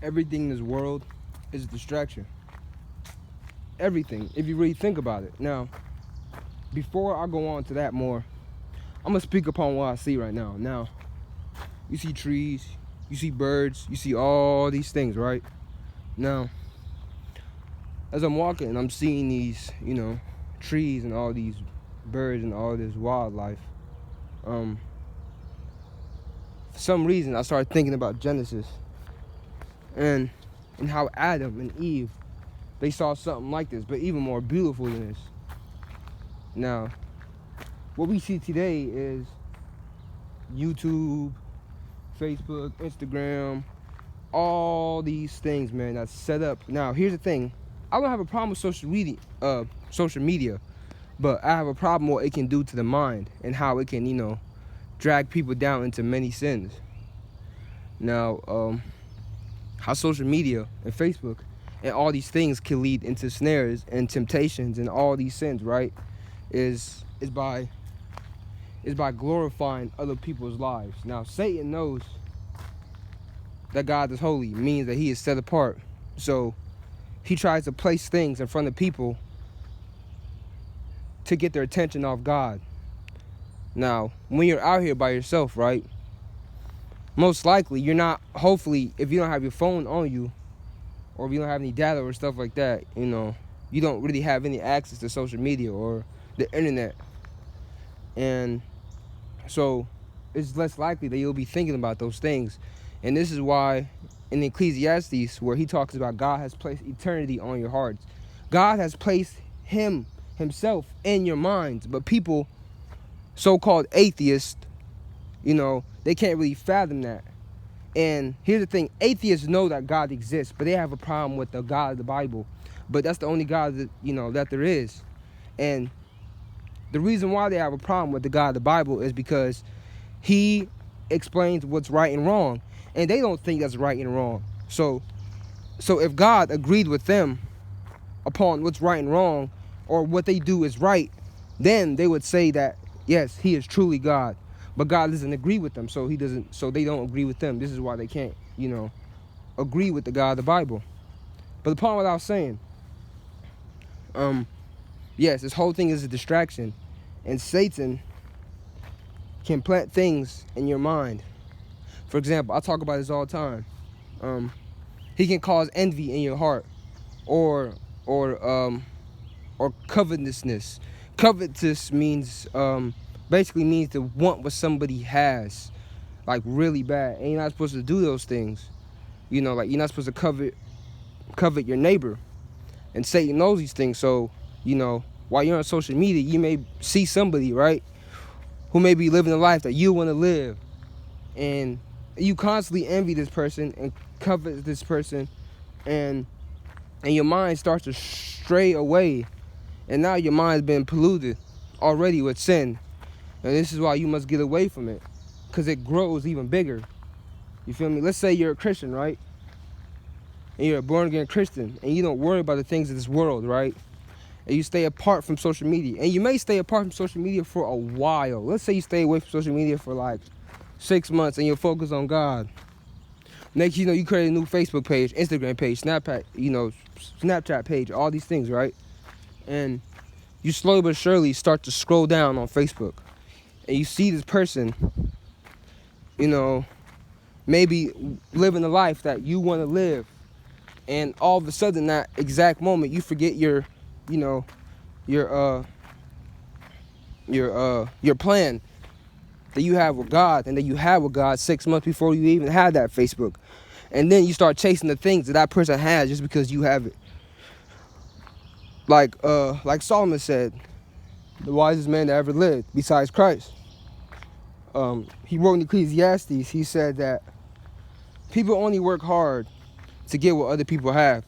Everything in this world is a distraction. Everything, if you really think about it. Now, before I go on to that more, I'm gonna speak upon what I see right now. Now, you see trees, you see birds, you see all these things, right? Now, as I'm walking, I'm seeing these, trees and all these birds and all this wildlife. For some reason, I started thinking about Genesis and how Adam and Eve, they saw something like this, but even more beautiful than this. Now, what we see today is YouTube, Facebook, Instagram, all these things, man, that's set up. Now, here's the thing. I don't have a problem with social media, but I have a problem with what it can do to the mind and how it can, drag people down into many sins. Now, how social media and Facebook and all these things can lead into snares and temptations and all these sins, right? Is by glorifying other people's lives. Now, Satan knows that God is holy, means that he is set apart. So he tries to place things in front of people to get their attention off God. Now, when you're out here by yourself, right, most likely you're not, hopefully, if you don't have your phone on you, or if you don't have any data or stuff like that, you don't really have any access to social media or the internet. And so it's less likely that you'll be thinking about those things. And this is why in Ecclesiastes, where he talks about God has placed eternity on your hearts, God has placed himself in your minds. But people, so-called atheists, they can't really fathom that. And here's the thing, atheists know that God exists, but they have a problem with the God of the Bible. But that's the only God that, that there is. And the reason why they have a problem with the God of the Bible is because he explains what's right and wrong. And they don't think that's right and wrong. So if God agreed with them upon what's right and wrong, or what they do is right, then they would say that, yes, he is truly God. But God doesn't agree with them, so they don't agree with them. This is why they can't, agree with the God of the Bible. But upon what I was saying, yes, this whole thing is a distraction. And Satan can plant things in your mind. For example, I talk about this all the time. He can cause envy in your heart, or covetousness. Covetous means basically means to want what somebody has, like really bad. And you're not supposed to do those things. Like you're not supposed to covet your neighbor. And Satan knows these things. So, while you're on social media, you may see somebody, right, who may be living a life that you want to live. And you constantly envy this person and covet this person. And your mind starts to stray away. And now your mind's been polluted already with sin. And this is why you must get away from it, because it grows even bigger. You feel me? Let's say you're a Christian, right? And you're a born-again Christian, and you don't worry about the things of this world, right? And you stay apart from social media. And you may stay apart from social media for a while. Let's say you stay away from social media for like 6 months, and you're focused on God. Next, you create a new Facebook page, Instagram page, Snapchat page, all these things, right? And you slowly but surely start to scroll down on Facebook. And you see this person, maybe living the life that you want to live. And all of a sudden, that exact moment, you forget your plan that you have with God, and that you had with God 6 months before you even had that Facebook. And then you start chasing the things that person has just because you have it. Like Solomon said, the wisest man that ever lived besides Christ. He wrote in Ecclesiastes, he said that people only work hard to get what other people have.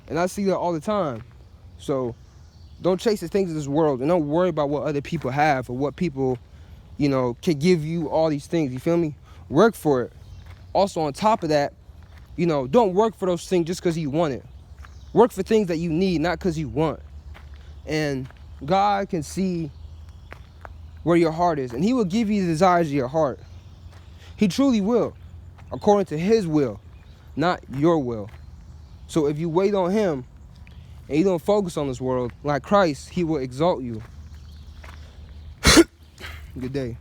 And I see that all the time. So don't chase the things of this world, and don't worry about what other people have or what people, can give you all these things. You feel me? Work for it. Also, on top of that, don't work for those things just because you want it. Work for things that you need, not because you want. And God can see where your heart is, and he will give you the desires of your heart. He truly will, according to his will. not your will. So if you wait on him and you don't focus on this world, like Christ, he will exalt you. Good day.